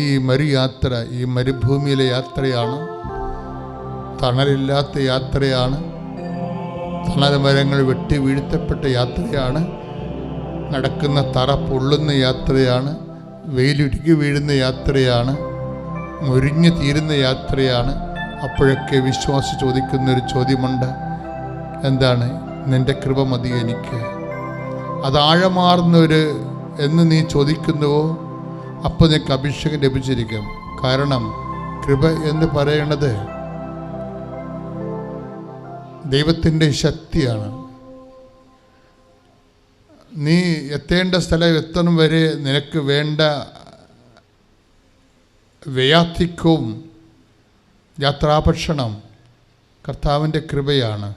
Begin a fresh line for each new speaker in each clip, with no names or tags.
ഈ മരുയാത്ര, ഈ മരുഭൂമിയിലെ യാത്രയാണ്. തണലില്ലാത്ത യാത്രയാണ്. തണൽ മരങ്ങൾ വെട്ടി വീഴ്ത്തപ്പെട്ട യാത്രയാണ്. നടക്കുന്ന തറ പൊള്ളുന്ന യാത്രയാണ്. വെയിലുരുകി വീഴുന്ന യാത്രയാണ്. മുരിഞ്ഞു തീരുന്ന യാത്രയാണ്. അപ്പോഴൊക്കെ വിശ്വാസി ചോദിക്കുന്നൊരു ചോദ്യമുണ്ട്, എന്താണ്? നിൻ്റെ കൃപ മതി എനിക്ക്. അത് ആഴമാർന്നൊരു എന്ന് നീ ചോദിക്കുന്നുവോ, അപ്പോൾ നിനക്ക് അഭിഷേകം ലഭിച്ചിരിക്കും. കാരണം കൃപ എന്ന് പറയുന്നത് ദൈവത്തിൻ്റെ ശക്തിയാണ്. നീ എത്തേണ്ട സ്ഥലം എത്തണം വരെ നിനക്ക് വേണ്ട വയാധിക്യവും യാത്രാഭക്ഷണം കർത്താവിൻ്റെ കൃപയാണ്.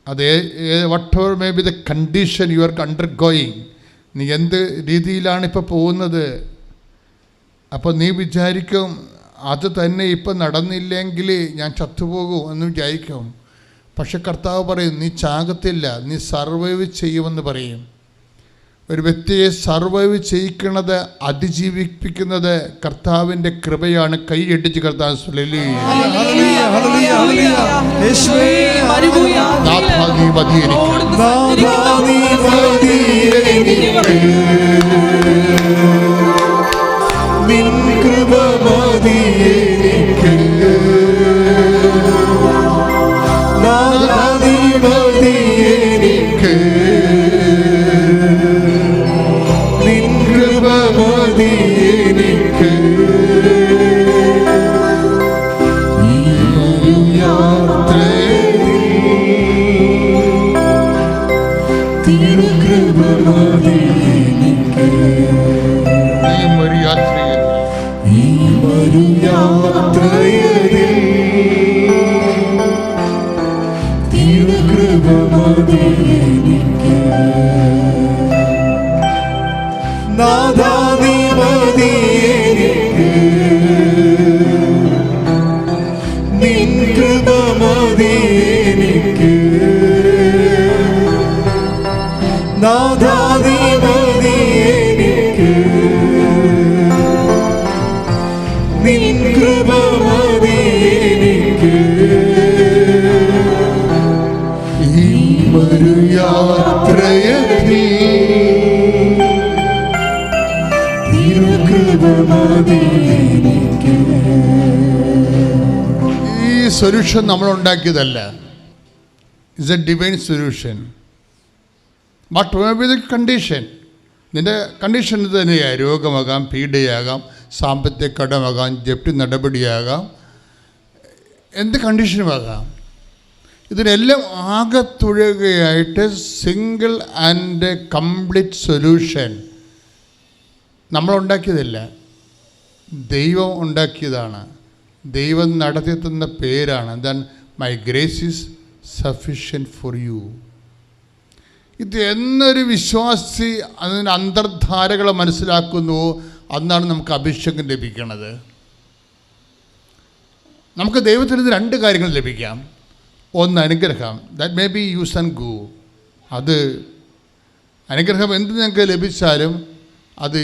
അത് whatever may be the condition you are undergoing, നീ എന്ത് രീതിയിലാണ് ഇപ്പോൾ പോകുന്നത്, അപ്പോൾ നീ വിചാരിക്കും അത് തന്നെ ഇപ്പം നടന്നില്ലെങ്കിൽ ഞാൻ ചത്തുപോകും എന്ന് വിചാരിക്കും. പക്ഷെ കർത്താവ് പറയും, നീ ചാകത്തില്ല, നീ സർവൈവ് ചെയ്യുമെന്ന് പറയും. ഒരു വ്യക്തിയെ സർവൈവ് ചെയ്യിക്കുന്നത്, അതിജീവിപ്പിക്കുന്നത് കർത്താവിൻ്റെ കൃപയാണ്. കൈയടിച്ച് കർത്താവ് ഈ സൊല്യൂഷൻ നമ്മൾ ഉണ്ടാക്കിയതല്ല. It's a divine solution. But may be the condition, നിൻ്റെ കണ്ടീഷൻ തന്നെയാണ്. രോഗമാകാം, പീഡയാകാം, സാമ്പത്തിക കടമാകാം, ജപ്തി നടപടിയാകാം, എന്ത് കണ്ടീഷനുമാകാം. ഇതിനെല്ലാം ആകത്തുഴകയായിട്ട് സിംഗിൾ ആൻഡ് കംപ്ലീറ്റ് സൊല്യൂഷൻ നമ്മളുണ്ടാക്കിയതല്ല, ദൈവം ഉണ്ടാക്കിയതാണ്. ദൈവം നടത്തി തന്ന പേരാണ്. എന്താണ്? My grace is sufficient for you. ഇത് എന്നൊരു വിശ്വാസി അതിൻ്റെ അന്തർധാരകളെ മനസ്സിലാക്കുന്നുവോ അന്നാണ് നമുക്ക് അഭിഷേകം ലഭിക്കുന്നത്. നമുക്ക് ദൈവത്തിൽ നിന്ന് രണ്ട് കാര്യങ്ങൾ ലഭിക്കാം. ഒന്ന് അനുഗ്രഹം, that may be use and go. അത് അനുഗ്രഹം എന്ത് ഞങ്ങൾക്ക് ലഭിച്ചാലും അത്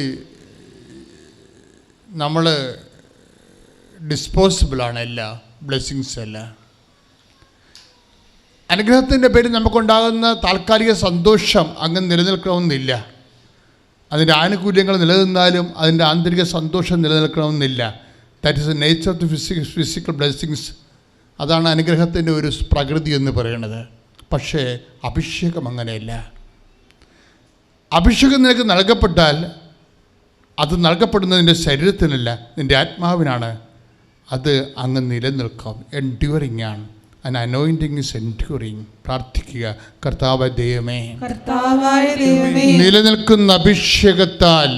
നമ്മൾ ഡിസ്പോസിബിളാണ്. എല്ലാ ബ്ലെസ്സിങ്സ് അല്ല. അനുഗ്രഹത്തിൻ്റെ പേരിൽ നമുക്കുണ്ടാകുന്ന താൽക്കാലിക സന്തോഷം അങ്ങ് നിലനിൽക്കണമെന്നില്ല. അതിൻ്റെ ആനുകൂല്യങ്ങൾ നിലനിന്നാലും അതിൻ്റെ ആന്തരിക സന്തോഷം നിലനിൽക്കണമെന്നില്ല. That is the nature of the physical blessings. അതാണ് അനുഗ്രഹത്തിൻ്റെ ഒരു പ്രകൃതി എന്ന് പറയുന്നത്. പക്ഷേ അഭിഷേകം അങ്ങനെയല്ല. അഭിഷേകം നിനക്ക് നൽകപ്പെട്ടാൽ അത് നൽകപ്പെടുന്നത് നിൻ്റെ ശരീരത്തിനല്ല, നിൻ്റെ ആത്മാവിനാണ്. അത് അങ്ങ് നിലനിൽക്കാം. എൻഡ്യൂറിങ് ആണ്. An anointing is enduring. പ്രാർത്ഥിക്കുക, കർത്താവായ ദൈവമേ, നിലനിൽക്കുന്ന അഭിഷേകത്താൽ,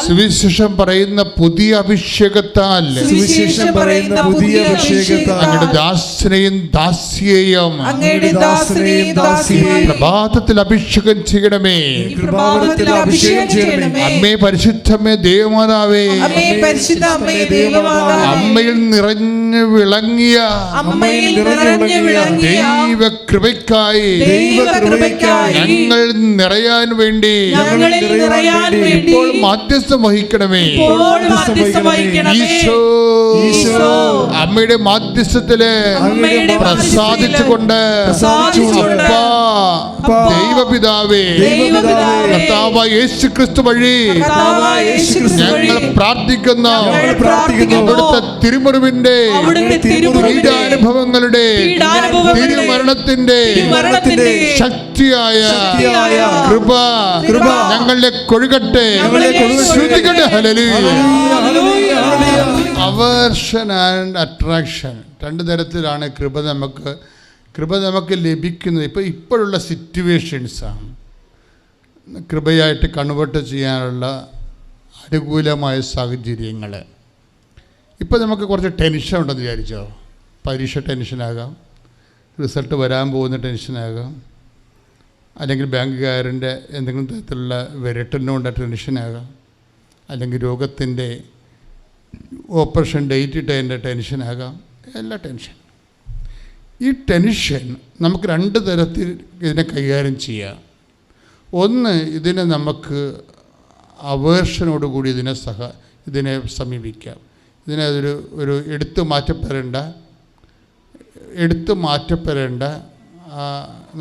സുവിശേഷം പറയുന്ന പുതിയ അഭിഷേകത്താൽ, അങ്ങയുടെ ദാസനെയും ദാസിയെയും പ്രഭാതത്തിൽ അഭിഷേകം ചെയ്യണമേ. അമ്മേ, പരിശുദ്ധമേ, ദേവമാതാവേ, അമ്മയിൽ നിറഞ്ഞു വിളങ്ങി വിളങ്ങിയ ദൈവകൃപയ്ക്കായി ഞങ്ങൾ നിറയാൻ വേണ്ടി ഇപ്പോൾ മാധ്യസ്ഥം വഹിക്കണമേ. ഈശോ അമ്മയുടെ മാധ്യസ്ഥത്തില് പ്രസാദിച്ചുകൊണ്ട് ദൈവപിതാവേ, കർത്താവായ യേശുക്രിസ്തു വഴി ഞങ്ങൾ പ്രാർത്ഥിക്കുന്ന അവിടുത്തെ തിരുമുറിവിന്റെ പീഡാനുഭവങ്ങളുടെ തിരുമരണത്തിന്റെ ശക്തിയായ കൃപ ഞങ്ങളുടെ കൊഴുകട്ടെ. അവേർഷൻ ആൻഡ് അട്രാക്ഷൻ, രണ്ട് തരത്തിലാണ് കൃപ നമുക്ക് ലഭിക്കുന്നത്. ഇപ്പോഴുള്ള സിറ്റുവേഷൻസാണ് കൃപയായിട്ട് കൺവേർട്ട് ചെയ്യാനുള്ള അനുകൂലമായ സാഹചര്യങ്ങൾ. ഇപ്പോൾ നമുക്ക് കുറച്ച് ടെൻഷൻ ഉണ്ടെന്ന് വിചാരിച്ചോ. പരീക്ഷ ടെൻഷനാകാം, റിസൾട്ട് വരാൻ പോകുന്ന ടെൻഷനാകാം, അല്ലെങ്കിൽ ബാങ്കുകാരൻ്റെ എന്തെങ്കിലും തരത്തിലുള്ള വിരട്ടുന്നുകൊണ്ട് ടെൻഷനാകാം, അല്ലെങ്കിൽ രോഗത്തിൻ്റെ ഓപ്പറേഷൻ ഡേറ്റ് ഇട്ടതിൻ്റെ ടെൻഷനാകാം. എല്ലാ ടെൻഷൻ. ഈ ടെൻഷൻ നമുക്ക് രണ്ട് തരത്തിൽ ഇതിനെ കൈകാര്യം ചെയ്യാം. ഒന്ന്, ഇതിനെ നമുക്ക് അവേർഷനോടുകൂടി ഇതിനെ സമീപിക്കാം. ഇതിനെ ഒരു എടുത്തു മാറ്റപ്പെടേണ്ട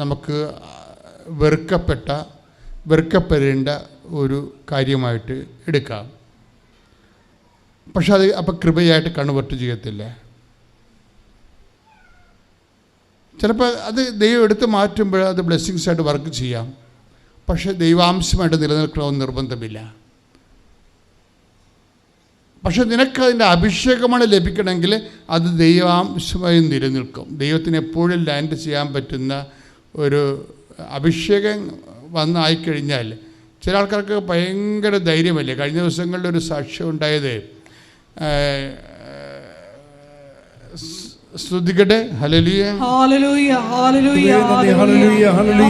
നമുക്ക് വെറുക്കപ്പെടേണ്ട ഒരു കാര്യമായിട്ട് എടുക്കാം. പക്ഷെ അത് അപ്പം കൃപയായിട്ട് കൺവേർട്ട് ചെയ്യത്തില്ല. ചിലപ്പോൾ അത് ദൈവം എടുത്ത് മാറ്റുമ്പോൾ അത് ബ്ലെസ്സിങ്സായിട്ട് വർക്ക് ചെയ്യാം. പക്ഷേ ദൈവാംശമായിട്ട് നിലനിൽക്കണമെന്ന് നിർബന്ധമില്ല. പക്ഷെ നിനക്കതിൻ്റെ അഭിഷേകമാണ് ലഭിക്കണമെങ്കിൽ അത് ദൈവാംശമായി നിലനിൽക്കും. ദൈവത്തിന് എപ്പോഴും ലാൻഡ് ചെയ്യാൻ പറ്റുന്ന ഒരു അഭിഷേകം വന്നായിക്കഴിഞ്ഞാൽ ചില ആൾക്കാർക്ക് ഭയങ്കര ധൈര്യമല്ലേ. കഴിഞ്ഞ ദിവസങ്ങളിൽ ഒരു സാക്ഷ്യം ഉണ്ടായത്, സ്തുതിക്കട്ടെ. Hallelujah hallelujah hallelujah hallelujah hallelujah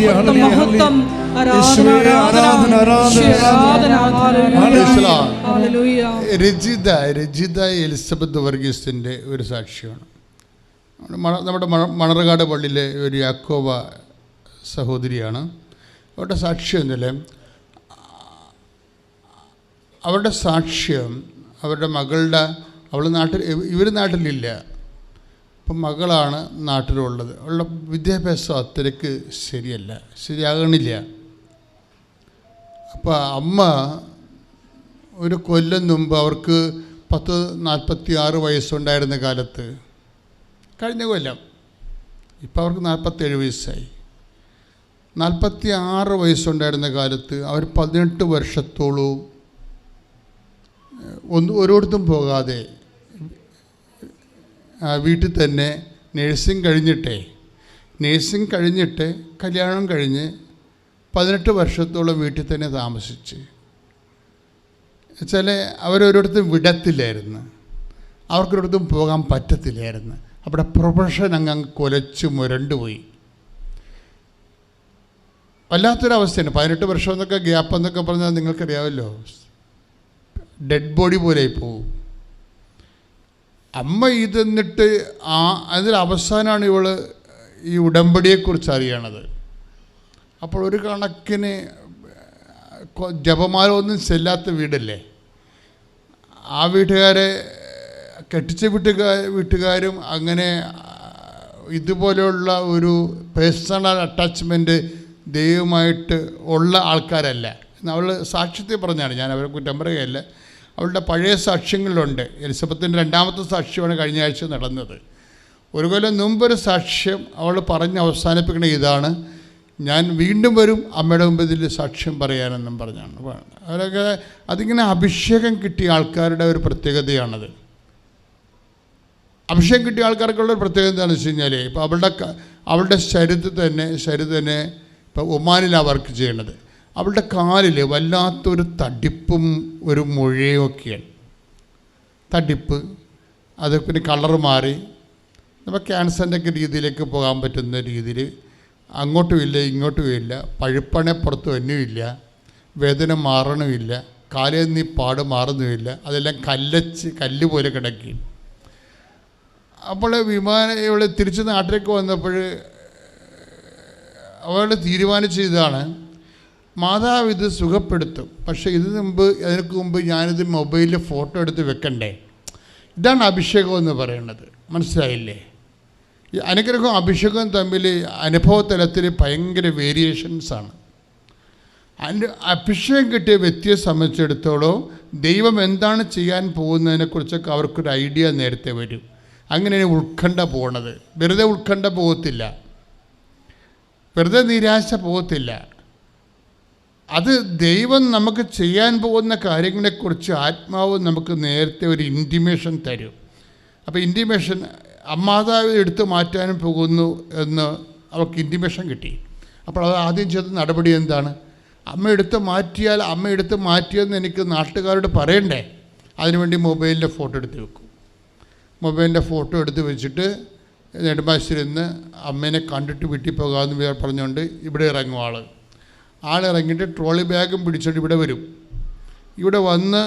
Rajitha Elizabeth വർഗീസിൻ്റെ ഒരു സാക്ഷ്യമാണ്. നമ്മുടെ മണർകാട് പള്ളിയിലെ ഒരു യാക്കോബ സഹോദരിയാണ്. അവരുടെ സാക്ഷ്യം എന്നല്ലേ, അവരുടെ സാക്ഷ്യം അവരുടെ മകളുടെ ഇവർ നാട്ടിലില്ല, അപ്പം മകളാണ് നാട്ടിലുള്ളത്. അവളുടെ വിദ്യാഭ്യാസം അത്രയ്ക്ക് ശരിയാകണില്ല. അപ്പോൾ അമ്മ ഒരു കൊല്ലം മുമ്പ് അവർക്ക് 46 വയസ്സുണ്ടായിരുന്ന കാലത്ത്, കഴിഞ്ഞ കൊല്ലം, ഇപ്പോൾ അവർക്ക് 47 വയസ്സായി. 46 വയസ്സുണ്ടായിരുന്ന കാലത്ത് അവർ 18 വർഷത്തോളവും ഒരിടത്തും പോകാതെ വീട്ടിൽ തന്നെ നേഴ്സിംഗ് കഴിഞ്ഞിട്ട് കല്യാണം കഴിഞ്ഞ് 18 വർഷത്തോളം വീട്ടിൽ തന്നെ താമസിച്ച്. വെച്ചാൽ അവരൊരിടത്തും വിടത്തില്ലായിരുന്നു, അവർക്കൊരിടത്തും പോകാൻ പറ്റത്തില്ലായിരുന്നു. അവിടെ പ്രൊഫഷൻ അങ്ങ് കൊലച്ച് മുരണ്ടുപോയി. വല്ലാത്തൊരവസ്ഥയാണ്. 18 വർഷം എന്നൊക്കെ ഗ്യാപ്പ് എന്നൊക്കെ പറഞ്ഞാൽ നിങ്ങൾക്കറിയാമല്ലോ, ഡെഡ് ബോഡി പോലെ പോവും. അമ്മ ഇതെന്നിട്ട് അതിൽ അവസാനമാണ് ഈ ഉടമ്പടിയെക്കുറിച്ച് അറിയണത്. അപ്പോൾ ഒരു കണക്കിന് ജപമാല ഒന്നും ചെല്ലാത്ത വീടല്ലേ. ആ വീട്ടുകാരെ കെട്ടിച്ച വീട്ടുകാരും അങ്ങനെ ഇതുപോലെയുള്ള ഒരു പേഴ്സണൽ അറ്റാച്ച്മെൻറ്റ് ദൈവമായിട്ട് ഉള്ള ആൾക്കാരല്ല. അവൾ സാക്ഷ്യത്തെ പറഞ്ഞാണ്, ഞാൻ അവരെ കുറ്റം പറയുകയല്ല. അവളുടെ പഴയ സാക്ഷ്യങ്ങളിലുണ്ട്. എലിസബത്തിൻ്റെ 2ാമത്തെ സാക്ഷ്യമാണ് കഴിഞ്ഞ ആഴ്ച നടന്നത്. ഒരു കൊല്ലം മുമ്പൊരു സാക്ഷ്യം അവൾ പറഞ്ഞ് അവസാനിപ്പിക്കണ ഇതാണ്, ഞാൻ വീണ്ടും വരും അമ്മയുടെ മുമ്പിൽ സാക്ഷ്യം പറയാനെന്നും പറഞ്ഞാണ്. അവരൊക്കെ അതിങ്ങനെ അഭിഷേകം കിട്ടിയ ആൾക്കാരുടെ ഒരു പ്രത്യേകതയാണത്. അഭിഷേകം കിട്ടിയ ആൾക്കാർക്കുള്ള ഒരു പ്രത്യേകത എന്താണെന്ന് വെച്ച് കഴിഞ്ഞാൽ, ഇപ്പോൾ അവളുടെ ശരീരത്തിൽ തന്നെ ഇപ്പോൾ ഒമാനിലാണ് വർക്ക് ചെയ്യണത്. അവളുടെ കാലിൽ വല്ലാത്തൊരു തടിപ്പും ഒരു മുഴയും ഒക്കെയാണ്. തടിപ്പ്, അത് പിന്നെ കളർ മാറി നമ്മൾ ക്യാൻസറിൻ്റെ ഒക്കെ രീതിയിലേക്ക് പോകാൻ പറ്റുന്ന രീതിയിൽ അങ്ങോട്ടുമില്ല ഇങ്ങോട്ടുമില്ല, പഴുപ്പണെ പുറത്ത് വന്നുമില്ല, വേദന മാറണമില്ല, കാലിൽ നിന്ന് പാട് മാറുന്നുമില്ല, അതെല്ലാം കല്ല് പോലെ കിടക്കി. അപ്പോൾ ഇവൾ തിരിച്ച് നാട്ടിലേക്ക് വന്നപ്പോൾ അവൾ തീരുമാനിച്ച ഇതാണ്, മാതാവ് ഇത് സുഖപ്പെടുത്തും, പക്ഷേ അതിനു മുമ്പ് ഞാനിത് മൊബൈലിൽ ഫോട്ടോ എടുത്ത് വെക്കണ്ടേ. ഇതാണ് അഭിഷേകം എന്ന് പറയുന്നത്. മനസ്സിലായില്ലേ? ഈ അനുഗ്രഹവും അഭിഷേകവും തമ്മിൽ അനുഭവതലത്തിൽ ഭയങ്കര വേരിയേഷൻസാണ്. അഭിഷേകം കിട്ടിയ വ്യക്തിയെ സംബന്ധിച്ചിടത്തോളം ദൈവം എന്താണ് ചെയ്യാൻ പോകുന്നതിനെക്കുറിച്ചൊക്കെ അവർക്കൊരു ഐഡിയ നേരത്തെ വരും. അങ്ങനെയാണ് ഉത്കണ്ഠ പോകണത്. വെറുതെ ഉത്കണ്ഠ പോകത്തില്ല, വെറുതെ നിരാശ പോകത്തില്ല. അത് ദൈവം നമുക്ക് ചെയ്യാൻ പോകുന്ന കാര്യങ്ങളെക്കുറിച്ച് ആത്മാവ് നമുക്ക് നേരത്തെ ഒരു ഇൻറ്റിമേഷൻ തരും. അപ്പോൾ ഇൻറ്റിമേഷൻ മാതാവ് എടുത്തു മാറ്റാനും പോകുന്നു എന്ന് അവർക്ക് ഇൻറ്റിമേഷൻ കിട്ടി. അപ്പോൾ അത് ആദ്യം ചെയ്ത നടപടി എന്താണ്? അമ്മ എടുത്ത് മാറ്റിയെന്ന് എനിക്ക് നാട്ടുകാരോട് പറയണ്ടേ? അതിനുവേണ്ടി മൊബൈലിൻ്റെ ഫോട്ടോ എടുത്ത് വെക്കും. മൊബൈലിൻ്റെ ഫോട്ടോ എടുത്ത് വെച്ചിട്ട് നെടുമ്പാശ്ശേരിന്ന് അമ്മേനെ കണ്ടിട്ട് വീട്ടിൽ പോകാമെന്ന് പറഞ്ഞുകൊണ്ട് ഇവിടെ ഇറങ്ങും ആളിറങ്ങിയിട്ട് ട്രോളി ബാഗും പിടിച്ചിട്ട് ഇവിടെ വരും. ഇവിടെ വന്ന്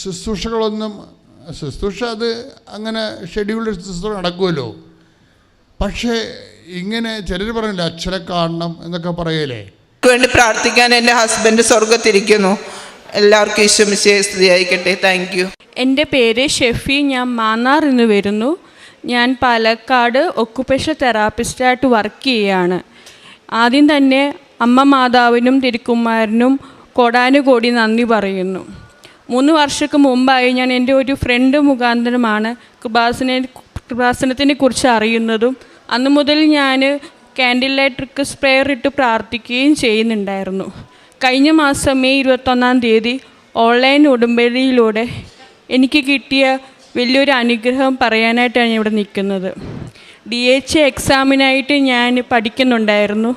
ശുശ്രൂഷ അത് അങ്ങനെ ഷെഡ്യൂൾഡ് ശുശ്രൂഷ നടക്കുമല്ലോ. പക്ഷേ ഇങ്ങനെ ചിലർ പറയില്ല, അച്ഛനെ കാണണം എന്നൊക്കെ പറയലേ.
വേണ്ടി പ്രാർത്ഥിക്കാൻ എൻ്റെ ഹസ്ബൻഡ് സ്വർഗത്തിരിക്കുന്നു. എല്ലാവർക്കും ഈശോമിശിഹായെ സ്തുതിയായിരിക്കട്ടെ. Thank you.
എൻ്റെ പേര് ഷെഫി. ഞാൻ മാന്നാർ നിന്ന് വരുന്നു. ഞാൻ പാലക്കാട് ഒക്കുപേഷൻ തെറാപ്പിസ്റ്റായിട്ട് വർക്ക് ചെയ്യുകയാണ്. ആദ്യം തന്നെ അമ്മ മാതാവിനും തിരുക്കുമാരനും കോടാനുകോടി നന്ദി പറയുന്നു. 3 വർഷങ്ങൾക്ക് മുമ്പായി ഞാൻ എൻ്റെ ഒരു ഫ്രണ്ട് മുഖാന്തരമാണ് കൃപാസനത്തിനെ കുറിച്ച് അറിയുന്നതും അന്ന് മുതൽ ഞാൻ കാൻഡിൽ ലൈറ്റ് സ്പ്രെയർ ഇട്ട് പ്രാർത്ഥിക്കുകയും ചെയ്യുന്നുണ്ടായിരുന്നു. കഴിഞ്ഞ മാസം മെയ് 21 ഓൺലൈൻ ഉടമ്പടിയിലൂടെ എനിക്ക് കിട്ടിയ വലിയൊരു അനുഗ്രഹം പറയാനായിട്ടാണ് ഞാൻ ഇവിടെ നിൽക്കുന്നത്. DHA എക്സാമിനായിട്ട് ഞാൻ പഠിക്കുന്നുണ്ടായിരുന്നു.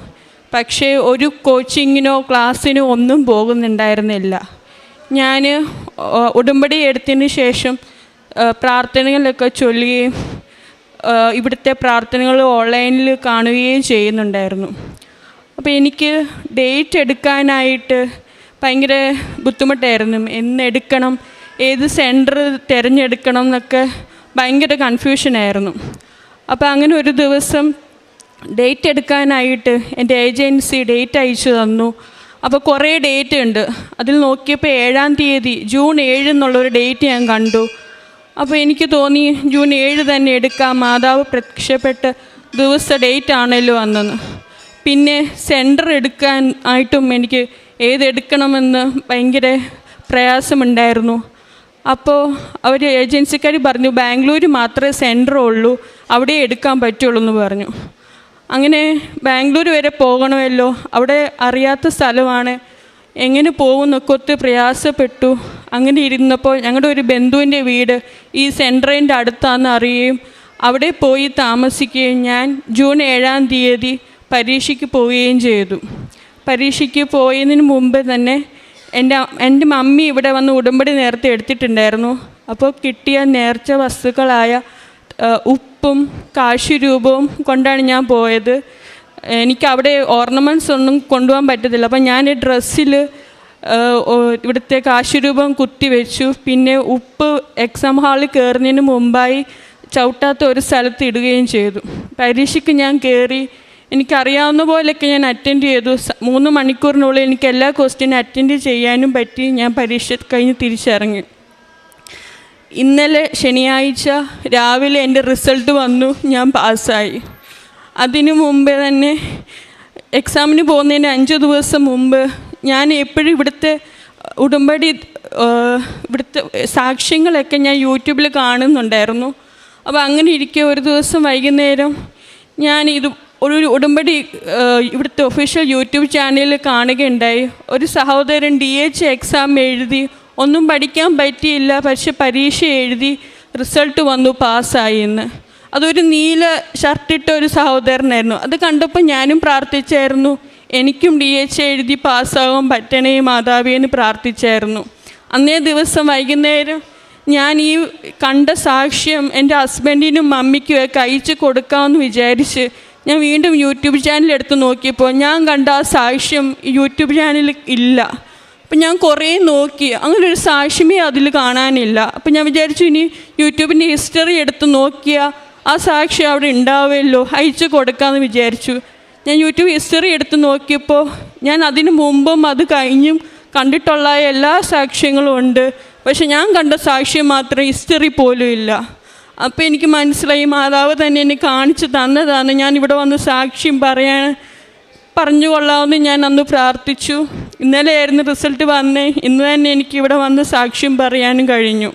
പക്ഷേ ഒരു കോച്ചിങ്ങിനോ ക്ലാസ്സിനോ ഒന്നും പോകുന്നുണ്ടായിരുന്നില്ല. ഞാൻ ഉടമ്പടി എടുത്തതിന് ശേഷം പ്രാർത്ഥനകളൊക്കെ ചൊല്ലുകയും ഇവിടുത്തെ പ്രാർത്ഥനകൾ ഓൺലൈനിൽ കാണുകയും ചെയ്യുന്നുണ്ടായിരുന്നു. അപ്പോൾ എനിക്ക് ഡേറ്റ് എടുക്കാനായിട്ട് ഭയങ്കര ബുദ്ധിമുട്ടായിരുന്നു. എന്നെടുക്കണം, ഏത് സെൻറ്റർ തിരഞ്ഞെടുക്കണം എന്നൊക്കെ ഭയങ്കര കൺഫ്യൂഷനായിരുന്നു. അപ്പോൾ അങ്ങനെ ഒരു ദിവസം ഡേറ്റ് എടുക്കാനായിട്ട് എൻ്റെ ഏജൻസി ഡേറ്റ് അയച്ചു തന്നു. അപ്പോൾ കുറേ ഡേറ്റ് ഉണ്ട്. അതിൽ നോക്കിയപ്പോൾ 7 ജൂൺ 7 എന്നുള്ളൊരു ഡേറ്റ് ഞാൻ കണ്ടു. അപ്പോൾ എനിക്ക് തോന്നി ജൂൺ 7 തന്നെ എടുക്കാം, മാതാവ് പ്രത്യക്ഷപ്പെട്ട ഡേറ്റ് ആണല്ലോ അന്നെന്ന്. പിന്നെ സെൻറ്റർ എടുക്കാൻ ആയിട്ടും എനിക്ക് ഏതെടുക്കണമെന്ന് ഭയങ്കര പ്രയാസമുണ്ടായിരുന്നു. അപ്പോൾ അവർ ഏജൻസിക്കാർ പറഞ്ഞു ബാംഗ്ലൂർ മാത്രമേ സെൻറ്റർ ഉള്ളൂ, അവിടെ എടുക്കാൻ പറ്റുള്ളൂ എന്ന് പറഞ്ഞു. അങ്ങനെ ബാംഗ്ലൂർ വരെ പോകണമല്ലോ, അവിടെ അറിയാത്ത സ്ഥലമാണ്, എങ്ങനെ പോകുന്നൊക്കെ ഒത്തിരി പ്രയാസപ്പെട്ടു. അങ്ങനെ ഇരുന്നപ്പോൾ ഞങ്ങളുടെ ഒരു ബന്ധുവിൻ്റെ വീട് ഈ സെൻറ്ററിൻ്റെ അടുത്താണെന്ന് അറിയുകയും അവിടെ പോയി താമസിക്കുകയും ഞാൻ ജൂൺ 7 പരീക്ഷയ്ക്ക് പോവുകയും ചെയ്തു. പരീക്ഷയ്ക്ക് പോയതിന് മുമ്പ് തന്നെ എൻ്റെ മമ്മി ഇവിടെ വന്ന് ഉടമ്പടി നേരത്തെ എടുത്തിട്ടുണ്ടായിരുന്നു. അപ്പോൾ കിട്ടിയ നേർച്ച വസ്തുക്കളായ ഉപ്പും കാശുരൂപവും കൊണ്ടാണ് ഞാൻ പോയത്. എനിക്കവിടെ ഓർണമെൻറ്റ്സ് ഒന്നും കൊണ്ടുപോകാൻ പറ്റത്തില്ല. അപ്പം ഞാൻ ഡ്രസ്സിൽ ഇവിടുത്തെ കാശുരൂപം കുത്തിവെച്ചു. പിന്നെ ഉപ്പ് എക്സാം ഹാളിൽ കയറുന്നതിന് മുമ്പായി ചവിട്ടാത്ത ഒരു സ്ഥലത്ത് ഇടുകയും ചെയ്തു. പരീക്ഷയ്ക്ക് ഞാൻ കയറി. എനിക്കറിയാവുന്ന പോലെയൊക്കെ ഞാൻ അറ്റൻഡ് ചെയ്തു. 3 മണിക്കൂറിനുള്ളിൽ എനിക്ക് എല്ലാ ക്വസ്റ്റ്യനും അറ്റൻഡ് ചെയ്യാനും പറ്റി. ഞാൻ പരീക്ഷ കഴിഞ്ഞ് തിരിച്ചിറങ്ങി. ഇന്നലെ ശനിയാഴ്ച രാവിലെ എൻ്റെ റിസൾട്ട് വന്നു, ഞാൻ പാസ്സായി. അതിനു മുമ്പേ തന്നെ എക്സാമിന് പോകുന്നതിന് 5 ദിവസം മുമ്പ് ഞാൻ എപ്പോഴും ഇവിടുത്തെ ഉടമ്പടി ഇവിടുത്തെ സാക്ഷ്യങ്ങളൊക്കെ ഞാൻ യൂട്യൂബിൽ കാണുന്നുണ്ടായിരുന്നു. അപ്പോൾ അങ്ങനെ ഇരിക്കെ ഒരു ദിവസം വൈകുന്നേരം ഞാൻ ഒരു ഉടമ്പടി ഇവിടുത്തെ ഒഫീഷ്യൽ യൂട്യൂബ് ചാനലിൽ കാണുകയുണ്ടായി. ഒരു സഹോദരൻ DHA എക്സാം എഴുതി, ഒന്നും പഠിക്കാൻ പറ്റിയില്ല, പക്ഷെ പരീക്ഷ എഴുതി റിസൾട്ട് വന്നു, പാസ്സായി എന്ന്. അതൊരു നീല ഷർട്ടിട്ട ഒരു സഹോദരനായിരുന്നു. അത് കണ്ടപ്പോൾ ഞാനും പ്രാർത്ഥിച്ചായിരുന്നു, എനിക്കും DHA എഴുതി പാസ്സാകാൻ പറ്റണേ മാതാവിയെന്ന് പ്രാർത്ഥിച്ചായിരുന്നു. അന്നേ ദിവസം വൈകുന്നേരം ഞാൻ ഈ കണ്ട സാക്ഷ്യം എൻ്റെ ഹസ്ബൻഡിനും മമ്മിക്കും ഒക്കെ അയച്ചു കൊടുക്കാമെന്ന് വിചാരിച്ച് ഞാൻ വീണ്ടും യൂട്യൂബ് ചാനൽ എടുത്ത് നോക്കിയപ്പോൾ ഞാൻ കണ്ട ആ സാക്ഷ്യം യൂട്യൂബ് ചാനലിൽ ഇല്ല. അപ്പം ഞാൻ കുറേ നോക്കി, അങ്ങനെ ഒരു സാക്ഷ്യമേ അതിൽ കാണാനില്ല. അപ്പം ഞാൻ വിചാരിച്ചു ഇനി യൂട്യൂബിൻ്റെ ഹിസ്റ്ററി എടുത്ത് നോക്കിയാൽ ആ സാക്ഷി അവിടെ ഉണ്ടാവുമല്ലോ, അയച്ചു കൊടുക്കാമെന്ന് വിചാരിച്ചു. ഞാൻ യൂട്യൂബ് ഹിസ്റ്ററി എടുത്ത് നോക്കിയപ്പോൾ ഞാൻ അതിനു മുമ്പും അത് കഴിഞ്ഞും കണ്ടിട്ടുള്ള എല്ലാ സാക്ഷ്യങ്ങളും ഉണ്ട്. പക്ഷെ ഞാൻ കണ്ട സാക്ഷ്യം മാത്രം ഹിസ്റ്ററി പോലും ഇല്ല. അപ്പോൾ എനിക്ക് മനസ്സിലായി മാതാവ് തന്നെ എന്നെ കാണിച്ചു തന്നതാണ്. ഞാൻ ഇവിടെ വന്ന് സാക്ഷ്യം പറഞ്ഞു കൊള്ളാമെന്ന് ഞാൻ അന്ന് പ്രാർത്ഥിച്ചു. ഇന്നലെ ആയിരുന്നു റിസൾട്ട് വന്നേ. ഇന്ന് തന്നെ എനിക്ക് ഇവിടെ വന്ന് സാക്ഷ്യം പറയാനും കഴിഞ്ഞു.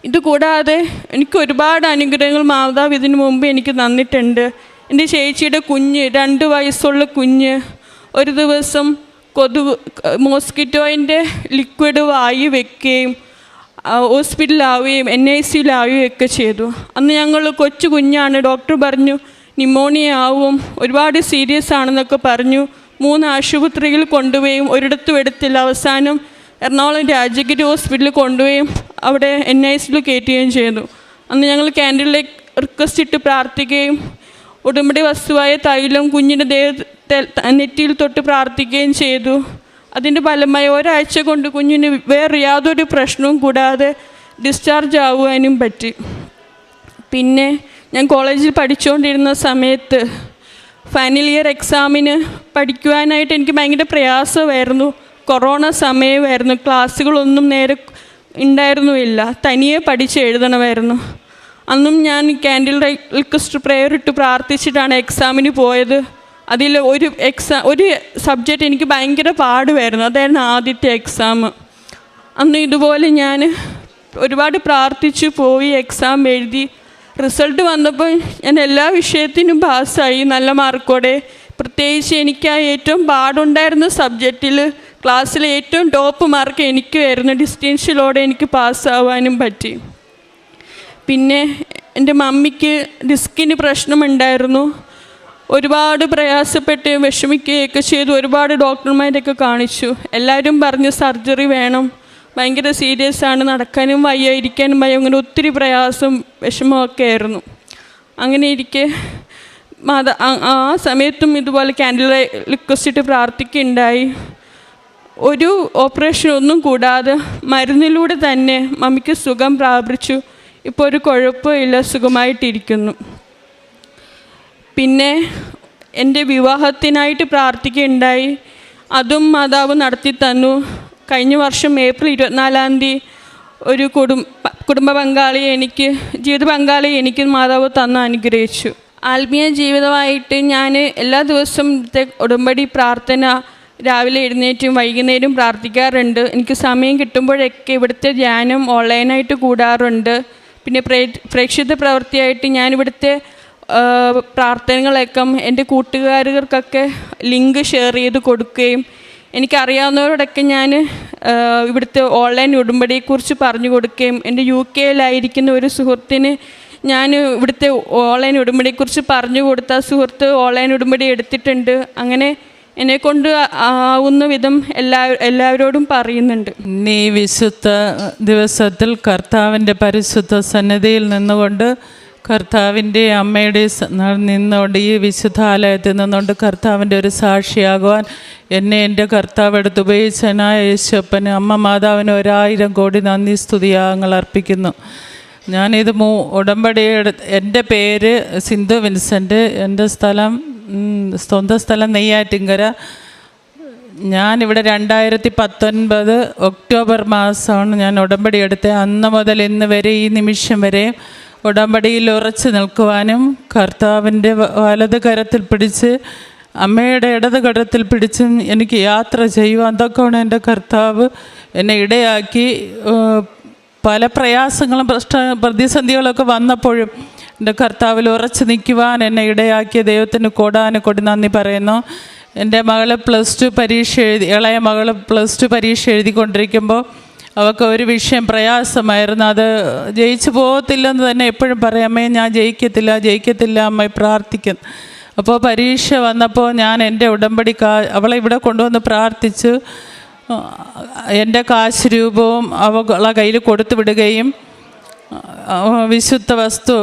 ഇതുകൂടാതെ എനിക്ക് ഒരുപാട് അനുഗ്രഹങ്ങൾ മാതാവ് ഇതിനു മുമ്പ് എനിക്ക് തന്നിട്ടുണ്ട്. എൻ്റെ ചേച്ചിയുടെ കുഞ്ഞ്, 2 വയസ്സുള്ള കുഞ്ഞ് ഒരു ദിവസം മോസ്കിറ്റോയിൻ്റെ ലിക്വിഡ് വായി വെക്കുകയും ഹോസ്പിറ്റലിലാവുകയും NICയിലാവുകയും ഒക്കെ ചെയ്തു. അന്ന് ഞങ്ങൾ കൊച്ചു കുഞ്ഞാണ്. ഡോക്ടർ പറഞ്ഞു ന്യൂമോണിയ ആവും, ഒരുപാട് സീരിയസ് ആണെന്നൊക്കെ പറഞ്ഞു. 3 ആശുപത്രിയിൽ കൊണ്ടുപോയും ഒരിടത്തും എടുത്തില്ല. അവസാനം എറണാകുളം രാജഗിരി ഹോസ്പിറ്റലിൽ കൊണ്ടുപോയും അവിടെ NICയിൽ കയറ്റുകയും ചെയ്തു. അന്ന് ഞങ്ങൾ ക്യാൻഡിൽ റിക്വസ്റ്റ് ഇട്ട് പ്രാർത്ഥിക്കുകയും ഉടമ്പടി വസ്തുവായ തൈലം കുഞ്ഞിൻ്റെ നെറ്റിയിൽ തൊട്ട് പ്രാർത്ഥിക്കുകയും ചെയ്തു. അതിൻ്റെ ഫലമായി ഒരാഴ്ച കൊണ്ട് കുഞ്ഞിന് വേറെ യാതൊരു പ്രശ്നവും കൂടാതെ ഡിസ്ചാർജ് ആവുവാനും പറ്റി. പിന്നെ ഞാൻ കോളേജിൽ പഠിച്ചുകൊണ്ടിരുന്ന സമയത്ത് ഫൈനൽ ഇയർ എക്സാമിന് പഠിക്കുവാനായിട്ട് എനിക്ക് ഭയങ്കര പ്രയാസമായിരുന്നു. കൊറോണ സമയമായിരുന്നു. ക്ലാസ്സുകളൊന്നും നേരെ ഉണ്ടായിരുന്നുമില്ല. തനിയെ പഠിച്ച് എഴുതണമായിരുന്നു. അന്നും ഞാൻ ക്യാൻഡിൽ റിക്വസ്റ്റ് പ്രെയർ ഇട്ട് പ്രാർത്ഥിച്ചിട്ടാണ് എക്സാമിന് പോയത്. അതിൽ ഒരു സബ്ജക്റ്റ് എനിക്ക് ഭയങ്കര പാടുമായിരുന്നു. അതായിരുന്നു ആദ്യത്തെ എക്സാം. അന്ന് ഇതുപോലെ ഞാൻ ഒരുപാട് പ്രാർത്ഥിച്ചു പോയി എക്സാം എഴുതി. റിസൾട്ട് വന്നപ്പോൾ ഞാൻ എല്ലാ വിഷയത്തിനും പാസ്സായി നല്ല മാർക്കോടെ. പ്രത്യേകിച്ച് എനിക്ക് ആ ഏറ്റവും പാടുണ്ടായിരുന്ന സബ്ജക്റ്റിൽ ക്ലാസ്സിലെ ഏറ്റവും ടോപ്പ് മാർക്ക് എനിക്കുമായിരുന്നു. ഡിസ്റ്റിങ്ഷനിലൂടെ എനിക്ക് പാസ്സാവാനും പറ്റി. പിന്നെ എൻ്റെ മമ്മിക്ക് ഡിസ്കിന് പ്രശ്നമുണ്ടായിരുന്നു. ഒരുപാട് പ്രയാസപ്പെട്ട് വിഷമിക്കുകയൊക്കെ ചെയ്തു. ഒരുപാട് ഡോക്ടർമാരെയൊക്കെ കാണിച്ചു. എല്ലാവരും പറഞ്ഞ് സർജറി വേണം, ഭയങ്കര സീരിയസ് ആണ്, നടക്കാനും വയ്യ, ഇരിക്കാനും വയ്യ, അങ്ങനെ ഒത്തിരി പ്രയാസം വിഷമമൊക്കെ ആയിരുന്നു. അങ്ങനെ ഇരിക്കെ ആ സമയത്തും ഇതുപോലെ ക്യാൻഡിൽ റിക്വസ്റ്റ് ഇട്ട് പ്രാർത്ഥിക്കുകയുണ്ടായി. ഒരു ഓപ്പറേഷൻ ഒന്നും കൂടാതെ മരുന്നിലൂടെ തന്നെ മമ്മിക്ക് സുഖം പ്രാപിച്ചു. ഇപ്പോൾ ഒരു കുഴപ്പമില്ല, സുഖമായിട്ടിരിക്കുന്നു. പിന്നെ എൻ്റെ വിവാഹത്തിനായിട്ട് പ്രാർത്ഥിക്കുകയുണ്ടായി. അതും മാതാവ് നടത്തി തന്നു. കഴിഞ്ഞ വർഷം ഏപ്രിൽ 24 ഒരു കുടുംബ പങ്കാളിയെ ജീവിത പങ്കാളിയെ എനിക്ക് മാതാവ് തന്ന് അനുഗ്രഹിച്ചു. ആത്മീയ ജീവിതമായിട്ട് ഞാൻ എല്ലാ ദിവസവും ഉടമ്പടി പ്രാർത്ഥന രാവിലെ എഴുന്നേറ്റും വൈകുന്നേരം പ്രാർത്ഥിക്കാറുണ്ട്. എനിക്ക് സമയം കിട്ടുമ്പോഴൊക്കെ ഇവിടുത്തെ ധ്യാനം ഓൺലൈനായിട്ട് കൂടാറുണ്ട്. പിന്നെ പ്രേക്ഷിത പ്രവൃത്തിയായിട്ട് ഞാനിവിടുത്തെ പ്രാർത്ഥനകളൊക്കെ എൻ്റെ കൂട്ടുകാർക്കൊക്കെ ലിങ്ക് ഷെയർ ചെയ്ത് കൊടുക്കുകയും എനിക്കറിയാവുന്നവരോടൊക്കെ ഞാൻ ഇവിടുത്തെ ഓൺലൈൻ ഉടമ്പടിയെക്കുറിച്ച് പറഞ്ഞു കൊടുക്കുകയും എൻ്റെ UK ഒരു സുഹൃത്തിന് ഞാൻ ഇവിടുത്തെ ഓൺലൈൻ ഉടമ്പടിയെക്കുറിച്ച് പറഞ്ഞു കൊടുത്ത സുഹൃത്ത് ഓൺലൈൻ ഉടമ്പടി എടുത്തിട്ടുണ്ട്. അങ്ങനെ എന്നെക്കൊണ്ട് ആവുന്ന വിധം എല്ലാവരോടും പറയുന്നുണ്ട്.
ഈ വിശുദ്ധ ദിവസത്തിൽ കർത്താവിൻ്റെ പരിശുദ്ധ സന്നിധിയിൽ നിന്നുകൊണ്ട് കർത്താവിൻ്റെ അമ്മയുടെ നിന്നുകൊണ്ട് ഈ വിശുദ്ധാലയത്തിൽ നിന്നുകൊണ്ട് കർത്താവിൻ്റെ ഒരു സാക്ഷിയാകുവാൻ എന്നെ എൻ്റെ കർത്താവ് എടുത്ത് ഉപയോഗിച്ചനായ യേശുപ്പന് അമ്മ മാതാവിന് 1000 കോടി നന്ദി സ്തുതിയാഗങ്ങൾ അർപ്പിക്കുന്നു. ഞാനിത് ഉടമ്പടി എൻ്റെ പേര് സിന്ധു വിൻസെൻ്റ്, എൻ്റെ സ്വന്തം സ്ഥലം നെയ്യാറ്റിൻകര. ഞാനിവിടെ 2019 ഒക്ടോബർ മാസമാണ് ഞാൻ ഉടമ്പടി എടുത്തത്. അന്ന് മുതൽ ഇന്ന് വരെ ഈ നിമിഷം വരെ ഉടമ്പടിയിൽ ഉറച്ചു നിൽക്കുവാനും കർത്താവിൻ്റെ വലത് കരത്തിൽ പിടിച്ച് അമ്മയുടെ ഇടത് കരത്തിൽ പിടിച്ചും എനിക്ക് യാത്ര ചെയ്യുവാൻ തക്കവണ്ണം എൻ്റെ കർത്താവ് എന്നെ ഇടയാക്കി. പല പ്രയാസങ്ങളും പ്രതിസന്ധികളൊക്കെ വന്നപ്പോഴും എൻ്റെ കർത്താവിൽ ഉറച്ചു നിൽക്കുവാൻ എന്നെ ഇടയാക്കിയ ദൈവത്തിന് കോടാനുകോടി നന്ദി പറയുന്നു. എൻ്റെ മകള് ഇളയ മകള് +2 പരീക്ഷ എഴുതിക്കൊണ്ടിരിക്കുമ്പോൾ അവൾക്ക് ഒരു വിഷയം പ്രയാസമായിരുന്നു. അത് ജയിച്ചു പോകത്തില്ലെന്ന് തന്നെ എപ്പോഴും പറയും, അമ്മേ ഞാൻ ജയിക്കത്തില്ല അമ്മ പ്രാർത്ഥിക്കും. അപ്പോൾ പരീക്ഷ വന്നപ്പോൾ ഞാൻ എൻ്റെ ഉടമ്പടി അവളെ ഇവിടെ കൊണ്ടുവന്ന് പ്രാർത്ഥിച്ചു. എൻ്റെ കാശ് രൂപവും അവളെ കയ്യിൽ കൊടുത്തു വിടുകയും വിശുദ്ധ വസ്തു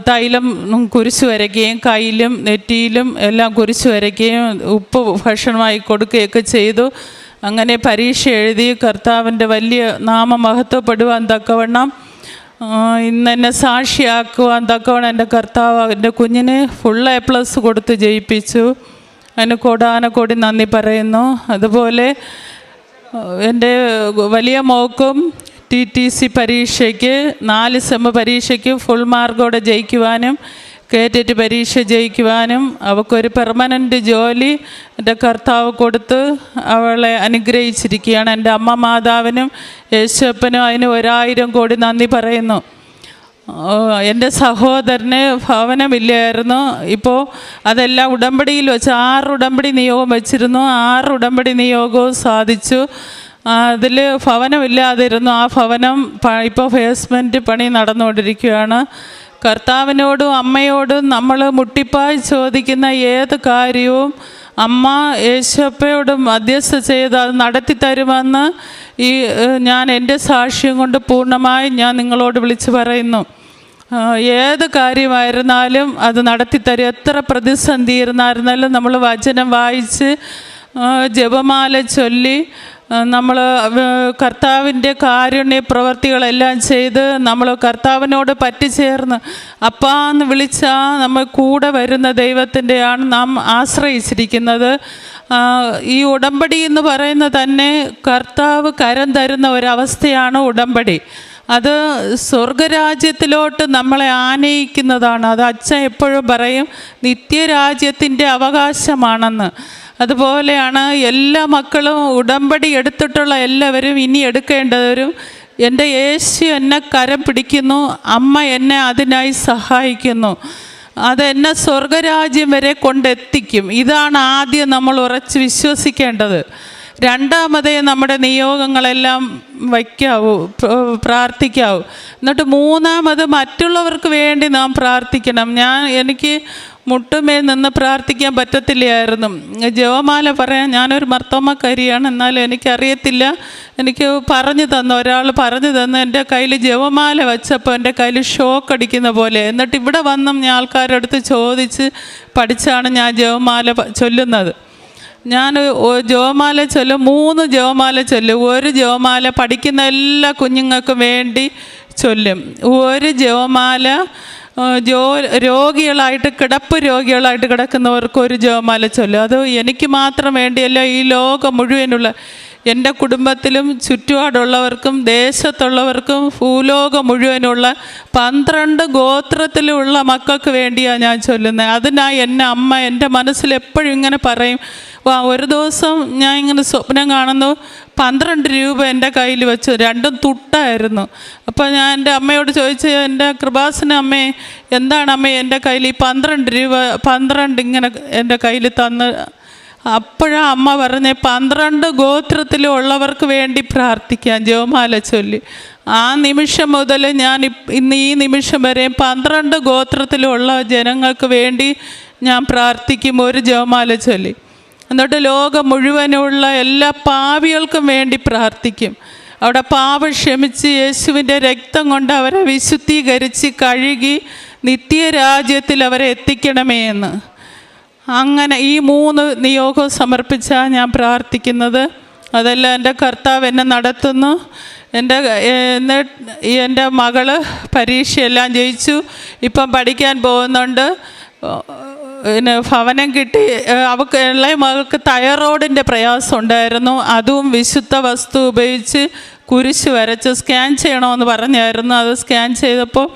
തൈലം കുരിശ് വരയ്ക്കുകയും കയ്യിലും നെറ്റിയിലും എല്ലാം കുരിശ് വരയ്ക്കുകയും ഉപ്പ് ഭക്ഷണമായി കൊടുക്കുകയൊക്കെ ചെയ്തു. അങ്ങനെ പരീക്ഷ എഴുതി കർത്താവിൻ്റെ വലിയ നാമം മഹത്വപ്പെടുവാൻ തക്കവണ്ണം ഇന്ന് എന്നെ സാക്ഷിയാക്കുവാൻ തക്കവണ്ണം എൻ്റെ കർത്താവ് എൻ്റെ കുഞ്ഞിന് ഫുൾ A+ കൊടുത്ത് ജയിപ്പിച്ചു. അതിന് കോടാനക്കോടി നന്ദി പറയുന്നു. അതുപോലെ എൻ്റെ വലിയ മോക്കും TTC പരീക്ഷയ്ക്ക് 4 സെം പരീക്ഷയ്ക്ക് ഫുൾ മാർക്കോടെ ജയിക്കുവാനും KTET പരീക്ഷ ജയിക്കുവാനും അവൾക്കൊരു പെർമനൻ്റ് ജോലി എൻ്റെ കർത്താവ് കൊടുത്ത് അവളെ അനുഗ്രഹിച്ചിരിക്കുകയാണ്. എൻ്റെ അമ്മ മാതാവിനും യേശുപ്പനും അതിന് 1000 കോടി നന്ദി പറയുന്നു. എൻ്റെ സഹോദരന് ഭവനമില്ലായിരുന്നു. ഇപ്പോൾ അതെല്ലാം ഉടമ്പടിയിൽ വെച്ച് 6 ഉടമ്പടി നിയോഗം വെച്ചിരുന്നു. 6 ഉടമ്പടി നിയോഗവും സാധിച്ചു. അതിൽ ഭവനമില്ലാതിരുന്നു. ആ ഭവനം ഇപ്പോൾ ബേസ്മെൻറ്റ് പണി നടന്നുകൊണ്ടിരിക്കുകയാണ്. കർത്താവിനോടും അമ്മയോടും നമ്മൾ മുട്ടിപ്പായി ചോദിക്കുന്ന ഏത് കാര്യവും അമ്മ യേശുപ്പയോടും മധ്യസ്ഥ ചെയ്ത് അത് നടത്തി തരുമെന്ന് ഞാൻ എൻ്റെ സാക്ഷ്യം കൊണ്ട് പൂർണ്ണമായി ഞാൻ നിങ്ങളോട് വിളിച്ചു പറയുന്നു. ഏത് കാര്യമായിരുന്നാലും അത് നടത്തിത്തരും. എത്ര പ്രതിസന്ധി ഇരുന്നായിരുന്നാലും നമ്മൾ വചനം വായിച്ച് ജപമാല ചൊല്ലി നമ്മൾ കർത്താവിൻ്റെ കാരുണ്യ പ്രവർത്തികളെല്ലാം ചെയ്ത് നമ്മൾ കർത്താവിനോട് പറ്റിച്ചേർന്ന് അപ്പാന്ന് വിളിച്ചാൽ നമ്മൾ കൂടെ വരുന്ന ദൈവത്തിൻ്റെയാണ് നാം ആശ്രയിച്ചിരിക്കുന്നത്. ഈ ഉടമ്പടി എന്ന് പറയുന്നത് തന്നെ കർത്താവ് കരം തരുന്ന ഒരവസ്ഥയാണ് ഉടമ്പടി. അത് സ്വർഗരാജ്യത്തിലോട്ട് നമ്മളെ ആനയിക്കുന്നതാണ്. അത് അച്ഛൻ എപ്പോഴും പറയും നിത്യരാജ്യത്തിൻ്റെ അവകാശമാണെന്ന്. അതുപോലെയാണ് എല്ലാ മക്കളും ഉടമ്പടി എടുത്തിട്ടുള്ള എല്ലാവരും ഇനി എടുക്കേണ്ടവരും. എൻ്റെ യേശു എന്നെ കരം പിടിക്കുന്നു, അമ്മ എന്നെ അതിനായി സഹായിക്കുന്നു, അതെന്നെ സ്വർഗരാജ്യം വരെ കൊണ്ടെത്തിക്കും. ഇതാണ് ആദ്യം നമ്മൾ ഉറച്ച് വിശ്വസിക്കേണ്ടത്. രണ്ടാമതേ നമ്മുടെ നിയോഗങ്ങളെല്ലാം വയ്ക്കാവൂ, പ്രാർത്ഥിക്കാവൂ. എന്നിട്ട് മൂന്നാമത് മറ്റുള്ളവർക്ക് വേണ്ടി നാം പ്രാർത്ഥിക്കണം. എനിക്ക് മുട്ടുമേൽ നിന്ന് പ്രാർത്ഥിക്കാൻ പറ്റത്തില്ലായിരുന്നു. ജപമാല പറയാൻ ഞാനൊരു മർത്തോമക്കാരിയാണ്, എന്നാലും എനിക്കറിയത്തില്ല. എനിക്ക് ഒരാൾ പറഞ്ഞു തന്നു. എൻ്റെ കയ്യിൽ ജപമാല വെച്ചപ്പോൾ എൻ്റെ കയ്യിൽ ഷോക്ക് അടിക്കുന്ന പോലെ. എന്നിട്ട് ഇവിടെ വന്നും ഞാൻ ആൾക്കാരുടെ അടുത്ത് ചോദിച്ച് പഠിച്ചാണ് ഞാൻ ജപമാല ചൊല്ലുന്നത്. ഞാൻ ജപമാല ചൊല്ലും, 3 ജപമാല ചൊല്ലും. ഒരു ജപമാല പഠിക്കുന്ന എല്ലാ കുഞ്ഞുങ്ങൾക്കും വേണ്ടി ചൊല്ലും. ഒരു ജപമാല രോഗികളായിട്ട് കിടപ്പ് രോഗികളായിട്ട് കിടക്കുന്നവർക്ക് ഒരു ജപമാല ചൊല്ലും. അത് എനിക്ക് മാത്രം വേണ്ടിയല്ല, ഈ ലോകം മുഴുവനുള്ള എൻ്റെ കുടുംബത്തിലും ചുറ്റുപാടുള്ളവർക്കും ദേശത്തുള്ളവർക്കും ഭൂലോകം മുഴുവനുള്ള 12 ഗോത്രത്തിലുള്ള മക്കൾക്ക് വേണ്ടിയാണ് ഞാൻ ചൊല്ലുന്നത്. അതിനായി അമ്മ എൻ്റെ മനസ്സിൽ എപ്പോഴും ഇങ്ങനെ പറയും. ഒരു ദിവസം ഞാൻ ഇങ്ങനെ സ്വപ്നം കാണുന്നു, 12 രൂപ എൻ്റെ കയ്യിൽ വെച്ചു, 2 തുട്ടായിരുന്നു. അപ്പോൾ ഞാൻ എൻ്റെ അമ്മയോട് ചോദിച്ചു, എൻ്റെ കൃപാസന അമ്മേ, എന്താണ് അമ്മേ എൻ്റെ കയ്യിൽ ഈ 12 രൂപ 12 ഇങ്ങനെ എൻ്റെ കയ്യിൽ തന്ന്? അപ്പോഴാ അമ്മ പറഞ്ഞ് 12 ഗോത്രത്തിലുള്ളവർക്ക് വേണ്ടി പ്രാർത്ഥിക്കാൻ ജപമാല ചൊല്ലി. ആ നിമിഷം മുതൽ ഞാൻ ഇന്ന് ഈ നിമിഷം വരെ 12 ഗോത്രത്തിലുള്ള ജനങ്ങൾക്ക് വേണ്ടി ഞാൻ പ്രാർത്ഥിക്കും, ഒരു ജപമാല ചൊല്ലി. എന്നിട്ട് ലോകം മുഴുവനുള്ള എല്ലാ പാപികൾക്കും വേണ്ടി പ്രാർത്ഥിക്കും. അവിടെ പാപം ക്ഷമിച്ച് യേശുവിൻ്റെ രക്തം കൊണ്ട് അവരെ വിശുദ്ധീകരിച്ച് കഴുകി നിത്യരാജ്യത്തിൽ അവരെ എത്തിക്കണമേ എന്ന്. അങ്ങനെ ഈ 3 നിയോഗം സമർപ്പിച്ചാണ് ഞാൻ പ്രാർത്ഥിക്കുന്നത്. അതെല്ലാം എൻ്റെ കർത്താവ് എന്നെ നടത്തുന്നു. എൻ്റെ മകള് പരീക്ഷയെല്ലാം ജയിച്ചു, ഇപ്പം പഠിക്കാൻ പോകുന്നുണ്ട്. പിന്നെ ഭവനം കിട്ടി. അവൾക്ക് ഇളയ മകൾക്ക് തൈറോയിഡിൻ്റെ പ്രയാസം ഉണ്ടായിരുന്നു. അതും വിശുദ്ധ വസ്തു ഉപയോഗിച്ച് കുരിശ് വരച്ച് സ്കാൻ ചെയ്യണമെന്ന് പറഞ്ഞായിരുന്നു. അത് സ്കാൻ ചെയ്തപ്പോൾ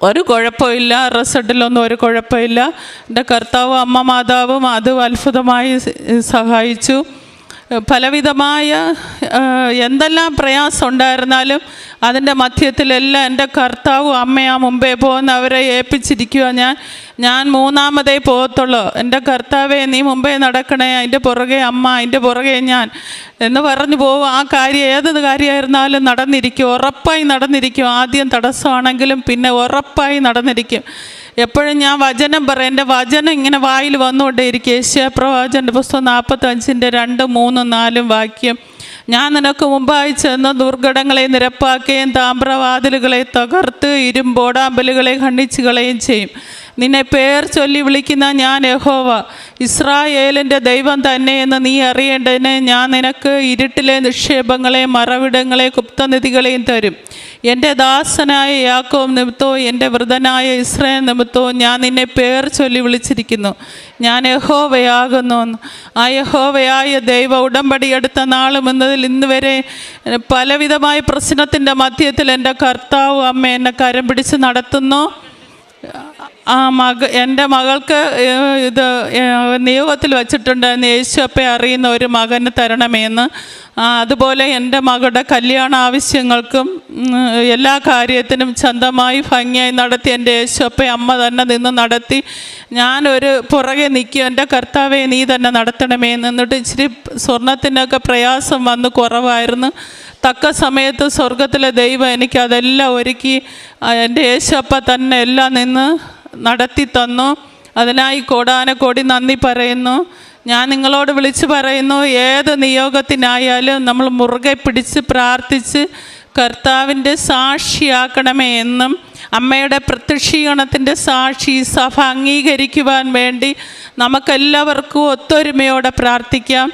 ഒരു കുഴപ്പമില്ല, റിസൾട്ടിലൊന്നും ഒരു കുഴപ്പമില്ല. എൻ്റെ കർത്താവും അമ്മ മാതാവും അത് അത്ഭുതമായി സഹായിച്ചു. പലവിധമായ എന്തെല്ലാം പ്രയാസം ഉണ്ടായിരുന്നാലും അതിൻ്റെ മധ്യത്തിലെല്ലാം എൻ്റെ കർത്താവും അമ്മയാ മുമ്പേ പോകുന്നവരെ ഏൽപ്പിച്ചിരിക്കുക. ഞാൻ 3-മതേ പോകത്തുള്ളൂ. എൻ്റെ കർത്താവേ നീ മുമ്പേ നടക്കണേ, അതിൻ്റെ പുറകെ അമ്മ, അതിൻ്റെ പുറകെ ഞാൻ എന്ന് പറഞ്ഞു പോകും. ആ കാര്യം ഏത് കാര്യമായിരുന്നാലും നടന്നിരിക്കും, ഉറപ്പായി നടന്നിരിക്കും. ആദ്യം തടസ്സമാണെങ്കിലും പിന്നെ ഉറപ്പായി നടന്നിരിക്കും. എപ്പോഴും ഞാൻ വചനം പറയും, എൻ്റെ വചനം ഇങ്ങനെ വായിൽ വന്നുകൊണ്ടേയിരിക്കും. യേശയ്യാപ്രവാചകൻ്റെ പുസ്തകം 45-ന്റെ 2, 3, 4 വാക്യം. ഞാൻ നിനക്ക് മുമ്പായി ചെന്ന് ദുർഘടങ്ങളെ നിരപ്പാക്കുകയും താമ്രവാതിലുകളെ തകർത്ത് ഇരുമ്പോടാമ്പലുകളെ ഖണ്ഡിച്ചു കളയുകയും ചെയ്യും. നിന്നെ പേർ ചൊല്ലി വിളിക്കുന്ന ഞാൻ യഹോവ, ഇസ്രായേലിൻ്റെ ദൈവം തന്നെയെന്ന് നീ അറിയേണ്ടതിന് ഞാൻ നിനക്ക് ഇരുട്ടിലെ നിക്ഷേപങ്ങളെയും മറവിടങ്ങളെ ഗുപ്തനിധികളെയും തരും. എൻ്റെ ദാസനായ യാക്കോബ് നിമിത്തവും എൻ്റെ വൃതനായ ഇസ്രായേൽ നിമിത്തവും ഞാൻ നിന്നെ പേർ ചൊല്ലി വിളിച്ചിരിക്കുന്നു. ഞാൻ യഹോവയാകുന്നു. ആ യഹോവയായ ദൈവ ഉടമ്പടി എടുത്ത നാൾ മുതൽ ഇന്ന് വരെ പലവിധമായ പ്രശ്നത്തിൻ്റെ മധ്യത്തിൽ എൻ്റെ കർത്താവ് അമ്മ എന്നെ കരം പിടിച്ച് നടത്തുന്നു. എൻ്റെ മകൾക്ക് ഇത് നിയോഗത്തിൽ വച്ചിട്ടുണ്ടായിരുന്നു, യേശുവപ്പെ അറിയുന്ന ഒരു മകന് തരണമേന്ന്. അതുപോലെ എൻ്റെ മകളുടെ കല്യാണ ആവശ്യങ്ങൾക്കും എല്ലാ കാര്യത്തിനും ചന്തമായി ഭംഗിയായി നടത്തി എൻ്റെ യേശുവപ്പെ അമ്മ തന്നെ നിന്ന് നടത്തി. ഞാനൊരു പുറകെ നിൽക്കും, എൻ്റെ കർത്താവെ നീ തന്നെ നടത്തണമേ. എന്നിട്ട് ഇച്ചിരി സ്വർണത്തിനൊക്കെ പ്രയാസം വന്ന് കുറവായിരുന്നു. തക്ക സമയത്ത് സ്വർഗത്തിലെ ദൈവം എനിക്കതെല്ലാം ഒരുക്കി എൻ്റെ യേശുവപ്പ തന്നെ എല്ലാം നിന്ന് നടത്തി തന്നു. അതിനായി കോടാനക്കോടി നന്ദി പറയുന്നു. ഞാൻ നിങ്ങളോട് വിളിച്ചു പറയുന്നു, ഏത് നിയോഗത്തിനായാലും നമ്മൾ മുറുകെ പിടിച്ച് പ്രാർത്ഥിച്ച് കർത്താവിൻ്റെ സാക്ഷിയാക്കണമേ എന്നും അമ്മയുടെ പ്രത്യക്ഷീകരണത്തിൻ്റെ സാക്ഷി സഭ അംഗീകരിക്കുവാൻ വേണ്ടി നമുക്കെല്ലാവർക്കും ഒത്തൊരുമയോടെ പ്രാർത്ഥിക്കാം.